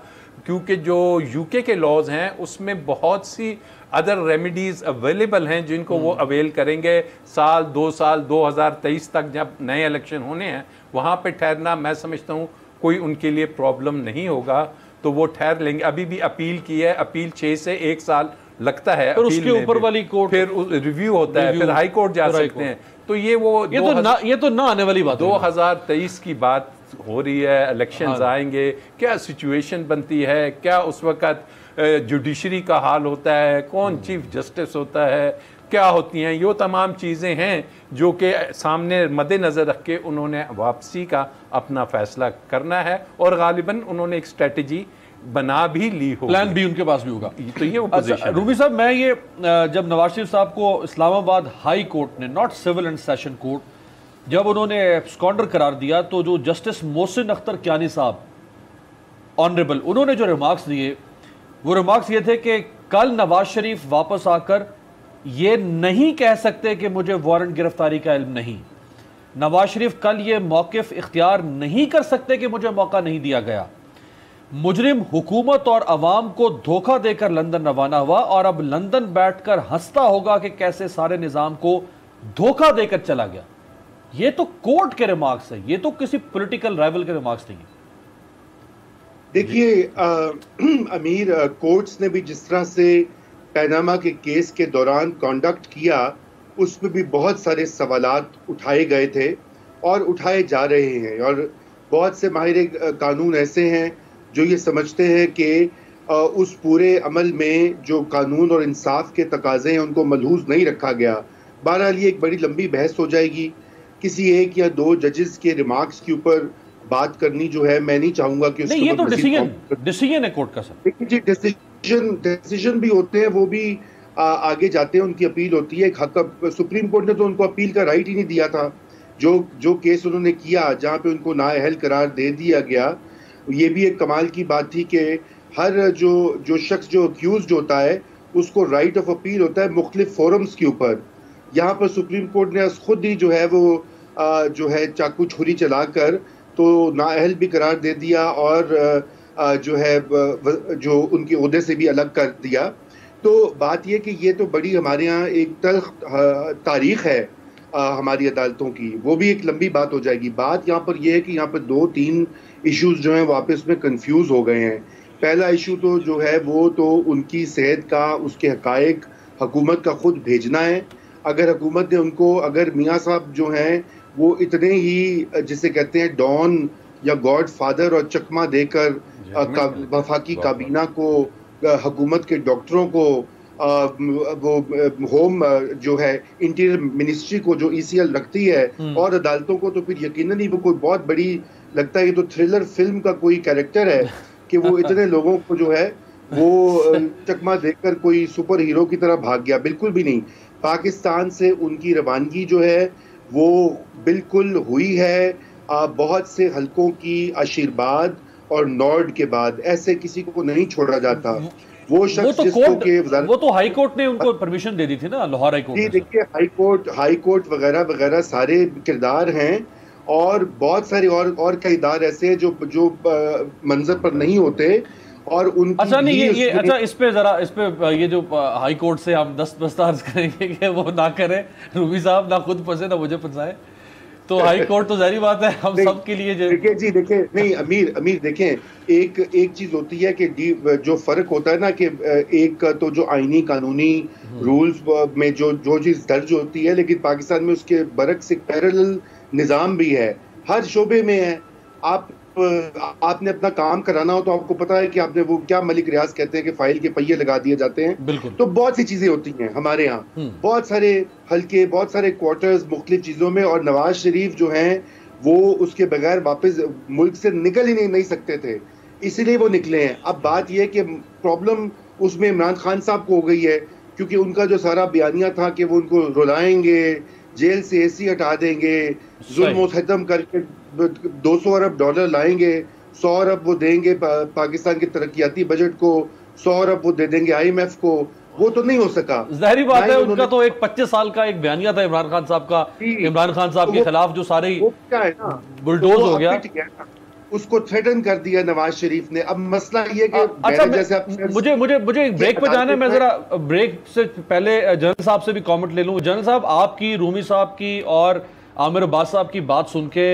S4: क्योंकि जो यूके के लॉज हैं उसमें बहुत सी अदर रेमेडीज अवेलेबल हैं जिनको वो अवेल करेंगे। साल 2 साल 2023 तक जब नए इलेक्शन होने हैं वहाँ पे ठहरना मैं समझता हूँ कोई उनके लिए प्रॉब्लम नहीं होगा, तो वो ठहर लेंगे। अभी भी अपील की है, अपील 6 से 1 साल लगता है,
S2: फिर उसके ऊपर वाली कोर्ट
S4: फिर रिव्यू होता है, फिर हाई कोर्ट जा सकते हैं। तो ये
S2: तो ना आने वाली बात,
S4: 2023 की बात हो रही है, इलेक्शंस आएंगे, क्या सिचुएशन बनती है, क्या उस वक्त जुडिशरी का हाल होता है, कौन चीफ जस्टिस होता है, क्या होती हैं, ये तमाम चीज़ें हैं जो कि सामने मद्देनज़र रख के उन्होंने वापसी का अपना फैसला करना है और गालिबन उन्होंने एक स्ट्रेटजी बना भी ली हो,
S2: प्लान भी उनके पास भी होगा।
S4: तो ये वो पोजीशन है।
S2: रूबी साहब, मैं ये जब नवाज शरीफ साहब को इस्लामाबाद हाई कोर्ट ने, not civil and session court, जब उन्होंने एब्सकॉन्डर करार दिया तो जो जस्टिस मोहसिन अख्तर कियानी साहब ऑनरेबल, उन्होंने जो रिमार्क्स दिए वो रिमार्क्स ये थे कि कल नवाज शरीफ वापस आकर ये नहीं कह सकते कि मुझे वारंट गिरफ्तारी का इल्म नहीं। नवाज शरीफ कल ये मौक़िफ़ इख्तियार नहीं कर सकते कि मुझे मौका नहीं दिया गया। मुजरिम हुकूमत और अवाम को धोखा देकर लंदन रवाना हुआ और अब लंदन बैठकर हंसता होगा कि कैसे सारे निजाम को धोखा देकर चला गया। ये तो कोर्ट के रिमार्क्स है, ये तो किसी पॉलिटिकल राइवल के रिमार्क्स नहीं है।
S5: देखिए कोर्ट्स ने भी जिस तरह से पैनामा के केस के दौरान कंडक्ट किया उस पर भी बहुत सारे सवालात उठाए गए थे और उठाए जा रहे हैं। और बहुत से माहिर कानून ऐसे हैं जो ये समझते हैं कि उस पूरे अमल में जो कानून और इंसाफ के तकाजे हैं उनको मलहूज नहीं रखा गया। बहरहाल ये एक बड़ी लंबी बहस हो जाएगी। किसी एक या दो जजेस के रिमार्क्स के ऊपर बात करनी जो है, मैं नहीं चाहूंगा कि
S2: नहीं, ये तो डिसीजन है कोर्ट का सर।
S5: देखिए जी, डिसीजन भी होते हैं, वो भी आगे जाते हैं, उनकी अपील होती है। सुप्रीम कोर्ट ने तो उनको अपील का राइट ही नहीं दिया था। जो केस उन्होंने किया जहाँ पे उनको नाअहल करार दे दिया गया, ये भी एक कमाल की बात थी कि हर जो शख्स जो अक्यूज्ड होता है उसको राइट ऑफ अपील होता है मुख्तलिफ फोरम्स के ऊपर। यहाँ पर सुप्रीम कोर्ट ने खुद ही जो है वो जो है चाकू छुरी चलाकर तो नाअहल भी करार दे दिया और जो है जो उनके ओहदे से भी अलग कर दिया। तो बात यह कि ये तो बड़ी हमारे यहाँ एक तल्ख तारीख है हमारी अदालतों की, वो भी एक लंबी बात हो जाएगी। बात यहाँ पर यह है कि यहाँ पर 2-3 इश्यूज जो हैं वो आपस में कंफ्यूज हो गए हैं। पहला इशू तो जो है वो तो उनकी सेहत का, उसके हकायक हुकूमत का खुद भेजना है। अगर हुकूमत ने उनको, अगर मियाँ साहब जो हैं वो इतने ही जिसे कहते हैं डॉन या गॉड फादर और चकमा देकर वफाकी काबीना को, हुकूमत के डॉक्टरों को, वो होम जो है इंटीरियर मिनिस्ट्री को जो ECL रखती है और अदालतों को, तो फिर यकीनन ही वो कोई बहुत बड़ी लगता है कि तो थ्रिलर फिल्म का कोई कैरेक्टर है कि वो इतने लोगों को जो है वो चकमा देकर कोई सुपर हीरो की तरह भाग गया। बिल्कुल भी नहीं। पाकिस्तान से उनकी रवानगी जो है वो बिल्कुल हुई है बहुत से हलकों की आशीर्वाद और नॉर्ड के बाद। ऐसे किसी को नहीं छोड़ा जाता। वो शख्स
S2: वो तो हाई कोर्ट ने उनको परमिशन दे दी थी ना, लाहौर हाई कोर्ट।
S5: जी देखिए, हाई कोर्ट वगैरह वगैरह सारे किरदार हैं और बहुत सारे और किरदार ऐसे हैं जो मंजर पर नहीं होते और उनकी।
S2: अच्छा नहीं, ये अच्छा इस पे ये जो हाई कोर्ट से हम दस्तबस्तार करेंगे कि वो ना करें, रूबी साहब ना खुद फंसे ना मुझे फंसाए। तो हाई कोर्ट तो जारी बात है हम सब के लिए।
S5: देखिए जी, देखिए नहीं अमीर देखें, एक चीज होती है कि जो फर्क होता है ना कि एक तो जो आईनी कानूनी रूल्स में जो चीज दर्ज होती है, लेकिन पाकिस्तान में उसके बरक्स एक पैरेलल निज़ाम भी है, हर शोबे में है। आपने अपना काम कराना हो तो आपको पता है कि आपने वो क्या मलिक रियाज कहते हैं कि फाइल के पहिए लगा दिए जाते हैं। तो बहुत सी चीजें होती हैं हमारे यहाँ, बहुत सारे हल्के, बहुत सारे क्वार्टर्स मुख्तलिफ चीजों में। और नवाज शरीफ जो हैं वो उसके बगैर वापस मुल्क से निकल ही नहीं सकते थे, इसीलिए वो निकले हैं। अब बात यह कि प्रॉब्लम उसमें इमरान खान साहब को हो गई है, क्योंकि उनका जो सारा बयानिया था कि वो उनको रुलाएंगे, जेल से AC हटा देंगे, जुल्म खत्म करके $200 अरब लाएंगे, 100 अरब वो देंगे पाकिस्तान के तरक्याती बजट को, 100 अरब वो दे देंगे IMF को। वो तो नहीं हो सका।
S2: जाहिर बात है, उनका तो एक 25 साल का एक बयानिया था इमरान खान साहब का, इमरान खान साहब के खिलाफ जो सारे बुलडोज हो गया,
S5: उसको थ्रेटन कर दिया नवाज शरीफ ने। अब मसला ये कि
S2: अच्छा, मुझे एक ब्रेक पे जाना है। मैं जरा ब्रेक से पहले जनरल साहब से भी कमेंट ले लूं। जनरल साहब, आपकी, रूमी साहब की और आमिर अब्बास साहब की बात सुन के,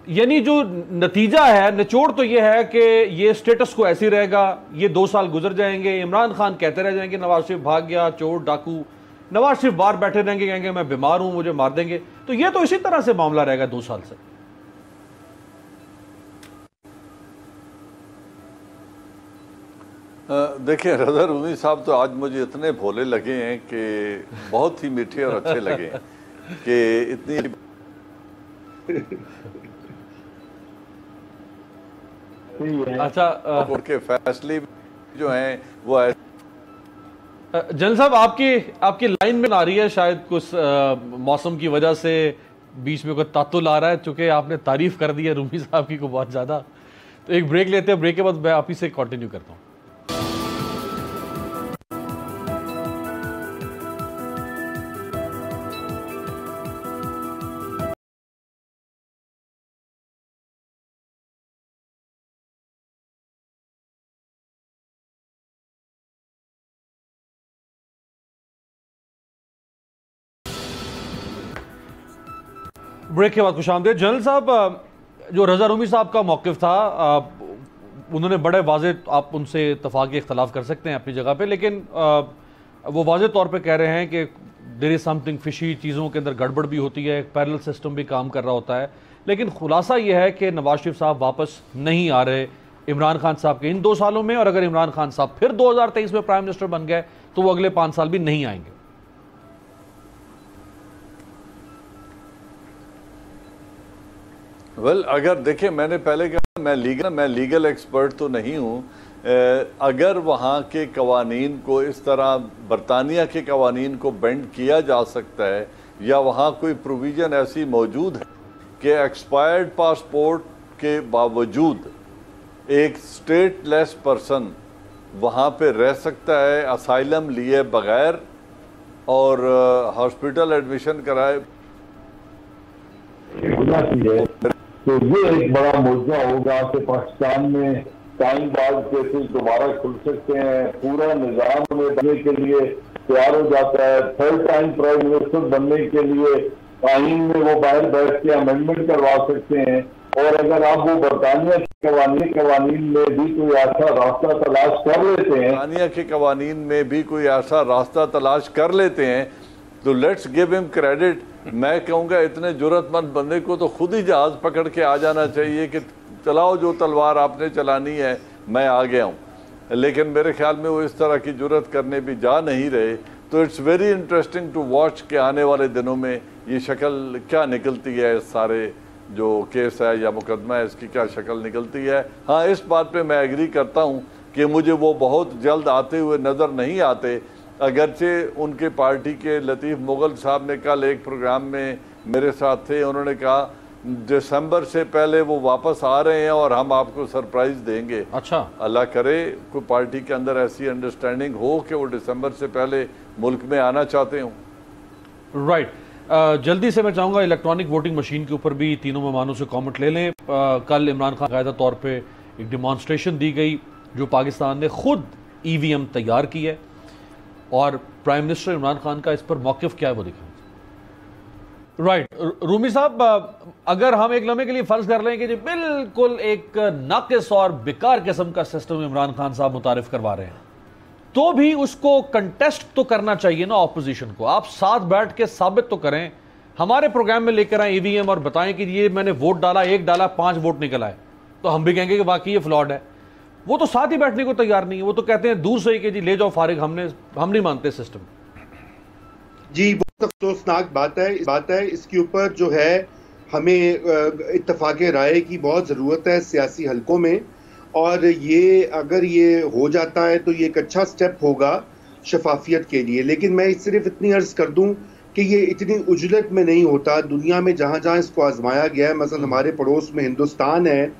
S2: यानी जो नतीजा है, निचोड़ तो ये है कि ये स्टेटस को ऐसे ही रहेगा, ये 2 साल गुजर जाएंगे, इमरान खान कहते रह जाएंगे नवाज शरीफ भाग गया, चोर डाकू, नवाज शरीफ बाहर बैठे रहेंगे, कहेंगे मैं बीमार हूं, मुझे मार देंगे। तो ये तो इसी तरह से मामला रहेगा 2 साल से।
S3: देखिए, रज़ा रूमी साहब तो आज मुझे इतने भोले लगे हैं कि बहुत ही मीठे और अच्छे लगे हैं कि इतनी
S2: अच्छा
S3: उनके फैसले जो हैं वो
S2: जनरल साहब, आपकी लाइन में आ रही है, शायद कुछ मौसम की वजह से बीच में कोई तातुल आ रहा है, चूंकि आपने तारीफ कर दी है रूमी साहब की को बहुत ज़्यादा। तो एक ब्रेक लेते हैं, ब्रेक के बाद मैं आप ही से कंटिन्यू करता हूँ। ब्रेक के बाद खुशामदीद। जनरल साहब, जो रज़ा रूमी साहब का मौक़िफ़ था, उन्होंने बड़े वाज़े, आप उनसे इत्तफ़ाक़ इख्तलाफ कर सकते हैं अपनी जगह पे, लेकिन वो वाज़े तौर पे कह रहे हैं कि देयर इज समथिंग फिशी, चीज़ों के अंदर गड़बड़ भी होती है, एक पैरेलल सिस्टम भी काम कर रहा होता है। लेकिन खुलासा ये है कि नवाज शरीफ साहब वापस नहीं आ रहे इमरान खान साहब के इन 2 सालों में, और अगर इमरान खान साहब फिर 2023 में प्राइम मिनिस्टर बन गए तो वो अगले 5 साल भी नहीं आएंगे।
S3: अगर देखिए, मैंने पहले कहा मैं लीगल एक्सपर्ट तो नहीं हूँ। अगर वहाँ के कवानीन को इस तरह बरतानिया के कवानीन को बेंड किया जा सकता है, या वहाँ कोई प्रोविज़न ऐसी मौजूद है कि एक्सपायर्ड पासपोर्ट के बावजूद एक स्टेटलेस पर्सन वहाँ पे रह सकता है असाइलम लिए बगैर और हॉस्पिटल एडमिशन कराए,
S6: तो ये एक बड़ा मुद्दा होगा कि पाकिस्तान में टाइम बाद केसेस दोबारा खुल सकते हैं, पूरा निजाम में बनने के लिए तैयार हो जाता है, थर्ड टाइम प्राइम मिनिस्टर बनने के लिए आइन में वो बाहर बैठ के अमेंडमेंट करवा सकते हैं। और अगर आप वो बरतानिया के कवानीन में भी कोई ऐसा रास्ता तलाश कर लेते हैं,
S3: बरतानिया के कवानीन में भी कोई ऐसा रास्ता तलाश कर लेते हैं, तो लेट्स गिव हिम क्रेडिट। मैं कहूँगा इतने जुर्रतमंद बंदे को तो खुद ही जहाज पकड़ के आ जाना चाहिए कि चलाओ जो तलवार आपने चलानी है, मैं आ गया हूँ। लेकिन मेरे ख्याल में वो इस तरह की जुर्रत करने भी जा नहीं रहे। तो it's very interesting to watch के आने वाले दिनों में ये शक्ल क्या निकलती है, इस सारे जो केस है या मुकदमा है इसकी क्या शक्ल निकलती है। हाँ, इस बात पे मैं एग्री करता हूँ कि मुझे वो बहुत जल्द आते हुए नज़र नहीं आते। अगरचे उनके पार्टी के लतीफ़ मुग़ल साहब ने कल एक प्रोग्राम में मेरे साथ थे, उन्होंने कहा दिसंबर से पहले वो वापस आ रहे हैं और हम आपको सरप्राइज़ देंगे।
S2: अच्छा,
S3: अल्लाह करे कोई पार्टी के अंदर ऐसी अंडरस्टैंडिंग हो कि वो दिसंबर से पहले मुल्क में आना चाहते हों।
S2: राइट। जल्दी से मैं चाहूँगा इलेक्ट्रॉनिक वोटिंग मशीन के ऊपर भी तीनों मेहमानों से कमेंट ले लें। कल इमरान खान कायदा तौर पे एक डेमॉन्स्ट्रेशन दी गई जो पाकिस्तान ने खुद EVM तैयार की है, और प्राइम मिनिस्टर इमरान खान का इस पर मौक़िफ़ क्या है वो दिखाएं। राइट, रूमी साहब, अगर हम एक लम्हे के लिए फर्ज कर लें कि जी बिल्कुल एक नाकिस और बेकार किस्म का सिस्टम इमरान खान साहब मुतारिफ करवा रहे हैं, तो भी उसको कंटेस्ट तो करना चाहिए ना ऑपोजिशन को। आप साथ बैठ के साबित तो करें, हमारे प्रोग्राम में लेकर आए EVM और बताएं कि ये मैंने वोट डाला, 1 डाला 5 वोट निकल आए, तो हम भी कहेंगे कि वाकई ये फ्लॉड है। वो तो साथ ही बैठने को तैयार नहीं है, वो तो कहते हैं दूर से ही कि जी ले जाओ फारिग, हम नहीं मानते सिस्टम।
S5: जी, बहुत अफसोसनाक बात है। इसके ऊपर जो है हमें इत्तफाक राय की बहुत ज़रूरत है सियासी हलकों में, और ये अगर ये हो जाता है तो ये एक अच्छा स्टेप होगा शफाफियत के लिए। लेकिन मैं सिर्फ इतनी अर्ज़ कर दूं कि ये इतनी उजलत में नहीं होता। दुनिया में जहाँ जहाँ इसको आजमाया गया है, मसलन हमारे पड़ोस में हिंदुस्तान है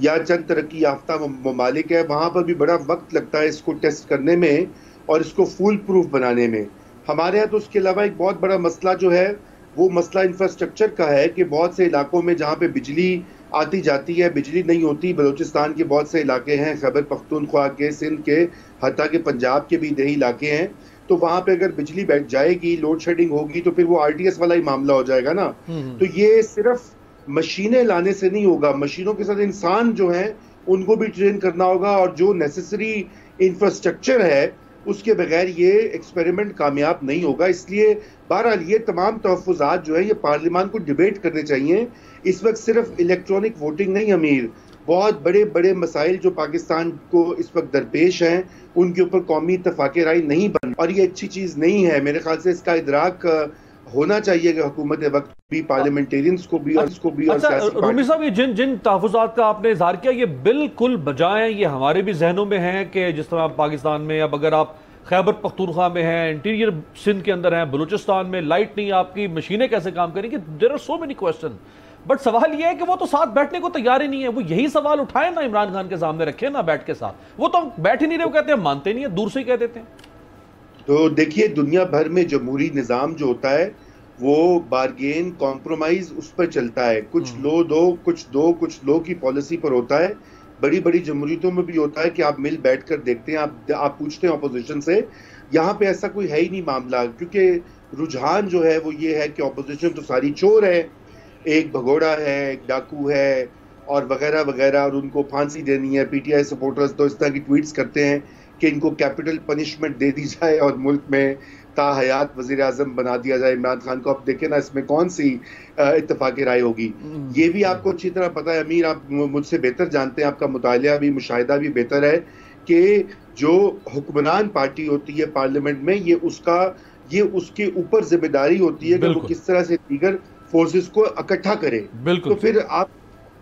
S5: या चंद तरक्की याफ्ता ममालिक है, वहाँ पर भी बड़ा वक्त लगता है इसको टेस्ट करने में और इसको फुल प्रूफ बनाने में। हमारे यहाँ तो उसके अलावा एक बहुत बड़ा मसला जो है वो मसला इंफ्रास्ट्रक्चर का है कि बहुत से इलाकों में जहाँ पे बिजली आती जाती है बिजली नहीं होती। बलूचिस्तान के बहुत से इलाके हैं, खैबर पख्तूनख्वा के, सिंध के, हत्ता के पंजाब के भी देही इलाके हैं, तो वहाँ पे अगर बिजली बैठ जाएगी, लोड शेडिंग होगी, तो फिर वो RTS वाला ही मामला हो जाएगा ना। तो ये सिर्फ मशीनें लाने से नहीं होगा, मशीनों के साथ इंसान जो हैं उनको भी ट्रेन करना होगा, और जो नेसेसरी इंफ्रास्ट्रक्चर है उसके बगैर ये एक्सपेरिमेंट कामयाब नहीं होगा। इसलिए बहरहाल ये तमाम तहफ़्फ़ुज़ात जो है ये पार्लियामान को डिबेट करने चाहिए। इस वक्त सिर्फ इलेक्ट्रॉनिक वोटिंग नहीं अमीर, बहुत बड़े बड़े मसाइल जो पाकिस्तान को इस वक्त दरपेश हैं उनके ऊपर कौमी इत्तफाक़ राय नहीं बन, और ये अच्छी चीज़ नहीं है। मेरे ख्याल से इसका इदराक होना चाहिए कि हुकूमत वक्त भी, पार्लियामेंटेरियंस को भी और इसको भी।
S2: अच्छा, रूमी साहब, ये जिन तहफ़्फ़ुज़ात का आपने इज़हार किया ये बिल्कुल बजाय, ये हमारे भी जहनों में हैं कि जिस तरह पाकिस्तान में अब अगर आप खैबर पख्तूनख्वा में हैं, इंटीरियर सिंध के अंदर हैं, बलूचिस्तान में लाइट नहीं, आपकी मशीनें कैसे काम करेंगी? There are so many question. But सवाल यह है कि वो तो साथ बैठने को तैयार ही नहीं है। वो यही सवाल उठाए ना, इमरान खान के सामने रखे ना बैठ के साथ, वो तो बैठ ही नहीं रहे। वो कहते हैं मानते नहीं है, दूर से ही कह देते हैं।
S5: तो देखिए, दुनिया भर में जमहूरी निज़ाम जो होता है वो बारगेन, कॉम्प्रोमाइज उस पर चलता है। कुछ लो दो, कुछ लो की पॉलिसी पर होता है। बड़ी बड़ी जमहूरियतों में भी होता है कि आप मिल बैठ कर देखते हैं, आप पूछते हैं अपोजिशन से। यहाँ पे ऐसा कोई है ही नहीं मामला, क्योंकि रुझान जो है वो ये है कि अपोजिशन तो सारी चोर है, एक भगोड़ा है, एक डाकू है और वगैरह वगैरह, और उनको फांसी देनी है। PTI सपोर्टर्स तो इस तरह की ट्वीट्स करते हैं कि इनको कैपिटल पनिशमेंट दे दी जाए और मुल्क में ताहयात वज़ीर आज़म बना दिया जाए इमरान खान को। अब देखें ना इसमें कौन सी इत्तेफाक राय होगी। ये भी आपको अच्छी तरह पता है अमीर, आप मुझसे बेहतर जानते हैं, आपका मुतालिया भी मुशाहिदा भी बेहतर है कि जो हुक्मरान पार्टी होती है पार्लियामेंट में, ये उसके ऊपर जिम्मेदारी होती है कि वो किस तरह से दीगर फोर्सेस को इकट्ठा करे। तो फिर आप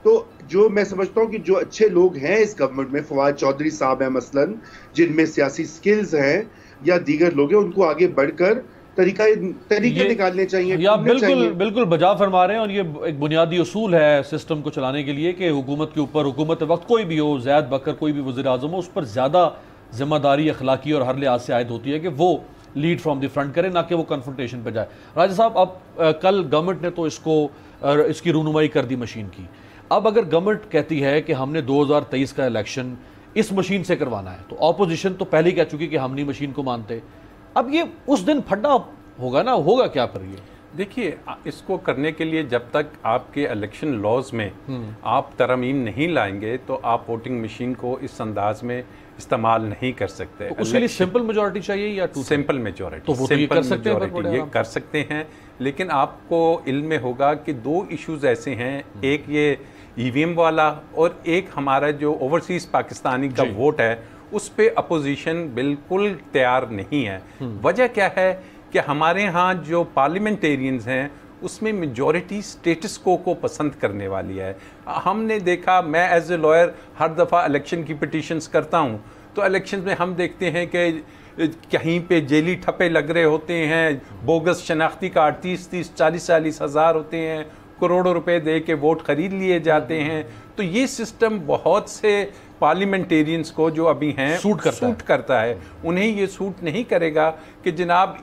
S5: तो जो मैं समझता हूँ कि जो अच्छे लोग हैं इस गवर्नमेंट में, फवाद चौधरी साहब हैं मसलन, जिनमें सियासी स्किल्स हैं, या दीगर लोग हैं, उनको आगे बढ़कर तरीके निकालने चाहिए।
S2: या बिल्कुल बजा फरमा रहे हैं, और ये एक बुनियादी उसूल है सिस्टम को चलाने के लिए कि हुकूमत के ऊपर, हुकूमत वक्त कोई भी हो, ज़ैद बकर कोई भी वज़ीर आज़म हो, उस पर ज़्यादा जिम्मेदारी अखलाकी और हर लिहाज से आयद होती है कि वो लीड फ्रॉम द फ्रंट करे, ना कि वो कन्फ्रंटेशन पे जाए। राजा साहब, अब कल गवर्नमेंट ने तो इसकी रूनुमाई कर दी मशीन की। अब अगर गवर्नमेंट कहती है कि हमने 2023 का इलेक्शन इस मशीन से करवाना है, तो ऑपोजिशन तो पहले ही कह चुकी कि हम नहीं मशीन को मानते। अब ये उस दिन फड्डा होगा ना, होगा क्या पर ये?
S4: देखिए, इसको करने के लिए जब तक आपके इलेक्शन लॉज में आप तरमीम नहीं लाएंगे तो आप वोटिंग मशीन को इस अंदाज में इस्तेमाल नहीं कर सकते।
S2: तो उसके लिए सिंपल मेजॉरिटी चाहिए या
S4: सिंपल मेजॉरिटी?
S2: तो वो तो ये कर सकते हैं,
S4: ये कर सकते हैं, लेकिन आपको इल्म में होगा कि दो इश्यूज ऐसे हैं, एक ये ईवीएम वाला और एक हमारा जो ओवरसीज पाकिस्तानी का वोट है, उस पे अपोजिशन बिल्कुल तैयार नहीं है। वजह क्या है कि हमारे यहाँ जो पार्लियामेंटेरियंस हैं उसमें मेजॉरिटी स्टेटस को पसंद करने वाली है। हमने देखा, मैं एज ए लॉयर हर दफ़ा इलेक्शन की पिटिशंस करता हूँ, तो इलेक्शन में हम देखते हैं कि कहीं पे जेली ठप्पे लग रहे होते हैं, बोगस शनाख्ती कार्ड 30-30, 40-40 हज़ार होते हैं, करोड़ों रुपए दे के वोट खरीद लिए जाते हैं। तो ये सिस्टम बहुत से पार्लियामेंटेरियंस को जो अभी हैं सूट करता है। उन्हें ये सूट नहीं करेगा कि जनाब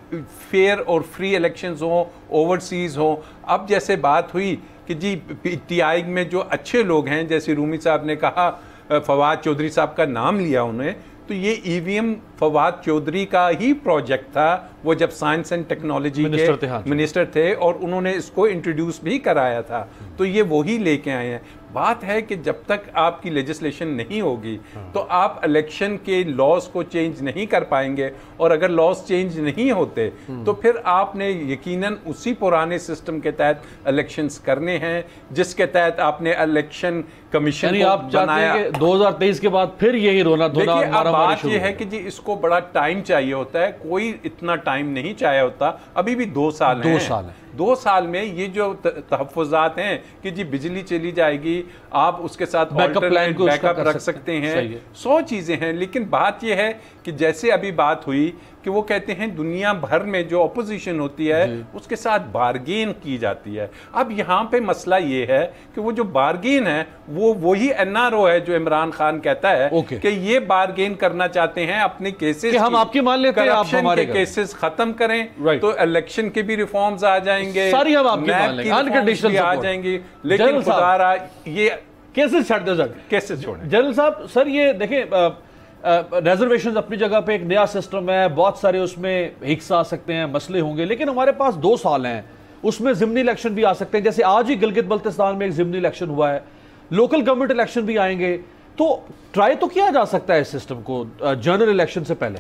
S4: फेयर और फ्री इलेक्शंस हों, ओवरसीज़ हों। अब जैसे बात हुई कि जी पीटीआई में जो अच्छे लोग हैं, जैसे रूमी साहब ने कहा, फवाद चौधरी साहब का नाम लिया उन्हें, तो ये ईवीएम फवाद चौधरी का ही प्रोजेक्ट था, वो जब साइंस एंड टेक्नोलॉजी के मिनिस्टर थे, और उन्होंने इसको इंट्रोड्यूस भी कराया था, तो ये वही लेके आए हैं। बात है कि जब तक आपकी लेजिस्लेशन नहीं होगी तो आप इलेक्शन के लॉज को चेंज नहीं कर पाएंगे, और अगर लॉज चेंज नहीं होते तो फिर आपने यकीनन उसी पुराने सिस्टम के तहत इलेक्शंस करने हैं जिसके तहत आपने इलेक्शन कमीशन को बनाया।
S2: 2023 के बाद फिर यही रोना धोना।
S4: देखिए, बात यह है कि जी इसको बड़ा टाइम चाहिए होता है, कोई इतना टाइम नहीं चाहिए होता। अभी भी 2 साल हैं। 2 साल में ये जो तहफ़्फ़ुज़ात हैं कि जी बिजली चली जाएगी, आप उसके साथ बैकअप रख सकते हैं, 100 चीज़ें हैं। लेकिन बात यह है कि जैसे अभी बात हुई कि वो कहते हैं दुनिया भर में जो अपोजिशन होती है उसके साथ बार्गेन की जाती है। अब यहाँ पे मसला ये है कि वो जो बार्गेन है वो वही एनआरओ है जो इमरान खान कहता है कि ये बार्गेन करना चाहते हैं अपने केसेस,
S2: हम आपकी मान लेते हैं, आप हमारे
S4: केसेस खत्म करें तो इलेक्शन के भी रिफॉर्म्स आ जाएंगे,
S2: सारी हम आपकी मान लेंगे, अनकंडीशनल
S4: आ जाएंगी। लेकिन खुदारा ये
S2: केसेस छाड़ दो,
S4: केसेस छोड़ें।
S2: जनरल साहब, सर ये देखें, रिजर्वेशन अपनी जगह पे एक नया सिस्टम है, बहुत सारे उसमें हिस्सा आ सकते हैं, मसले होंगे, लेकिन हमारे पास 2 साल हैं, उसमें ज़िमनी इलेक्शन भी आ सकते हैं। जैसे आज ही गिलगित बल्तिस्तान में एक ज़िमनी इलेक्शन हुआ है, लोकल गवर्नमेंट इलेक्शन भी आएंगे, तो ट्राई तो किया जा सकता है इस सिस्टम को जनरल इलेक्शन से पहले।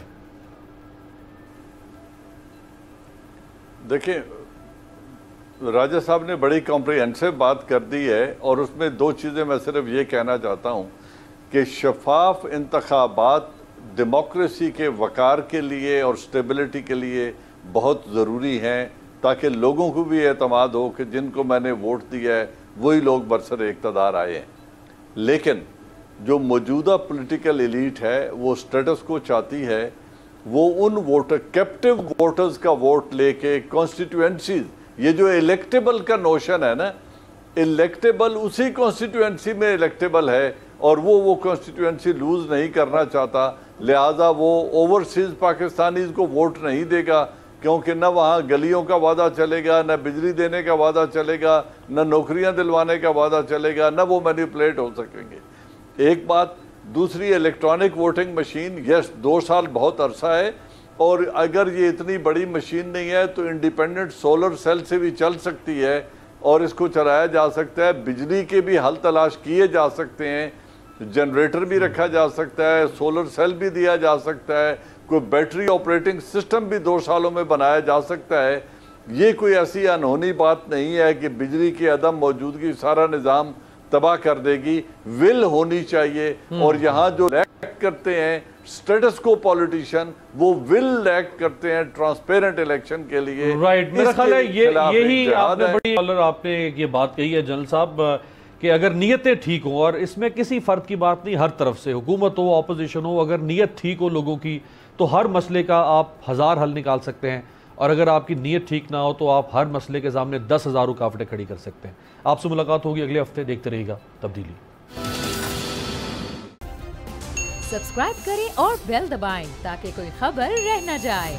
S3: देखिए, राजा साहब ने बड़ी कॉम्प्रिहेंसिव बात कर दी है, और उसमें 2 चीज़ें मैं सिर्फ ये कहना चाहता हूँ कि शफाफ इंतखाबात डेमोक्रेसी के वकार के लिए और स्टेबिलिटी के लिए बहुत ज़रूरी हैं, ताकि लोगों को भी एतमाद हो कि जिनको मैंने वोट दिया है वही लोग बरसर इक़्तिदार आए हैं। लेकिन जो मौजूदा पॉलिटिकल एलीट है वो स्टेटस को चाहती है, वो उन वोटर कैप्टिव वोटर्स का वोट लेके कॉन्स्टिट्यूएंसीज, ये जो इलेक्टेबल का नोशन है ना, इलेक्टेबल उसी कॉन्स्टिट्यूएंसी में इलेक्टेबल है, और वो कॉन्स्टिट्यूएंसी लूज नहीं करना चाहता, लिहाजा वो ओवरसीज पाकिस्तानीज को वोट नहीं देगा, क्योंकि न वहाँ गलियों का वादा चलेगा, न बिजली देने का वादा चलेगा, न नौकरियाँ दिलवाने का वादा चलेगा, न वो मैनिपुलेट हो सकेंगे। एक बात। दूसरी, इलेक्ट्रॉनिक वोटिंग मशीन, यस 2 साल बहुत अरसा है, और अगर ये इतनी बड़ी मशीन नहीं है तो इंडिपेंडेंट सोलर सेल से भी चल सकती है और इसको चलाया जा सकता है, बिजली के भी हल तलाश किए जा सकते हैं। जनरेटर भी रखा जा सकता है, सोलर सेल भी दिया जा सकता है, कोई बैटरी ऑपरेटिंग सिस्टम भी 2 सालों में बनाया जा सकता है। ये कोई ऐसी अनहोनी बात नहीं है कि बिजली की अदम मौजूदगी सारा निज़ाम तबाह कर देगी। विल होनी चाहिए, और यहाँ जो लैक करते हैं स्टेटस को पॉलिटिशियन, वो विल लैक करते हैं ट्रांसपेरेंट इलेक्शन के लिए।
S2: राइट, मेरा ख्याल है यही आपने बड़ी आपने ये बात कही है जनरल साहब कि अगर नीयतें ठीक हो, और इसमें किसी फर्द की बात नहीं, हर तरफ से हुकूमत हो ऑपोजिशन हो, अगर नीयत ठीक हो लोगों की तो हर मसले का आप 1000 हल निकाल सकते हैं, और अगर आपकी नीयत ठीक ना हो तो आप हर मसले के सामने 10,000 रुकावटें खड़ी कर सकते हैं। आपसे मुलाकात होगी अगले हफ्ते, देखते रहिएगा तब्दीली।
S1: सब्सक्राइब करें और बेल दबाएं ताकि कोई खबर रह न जाए।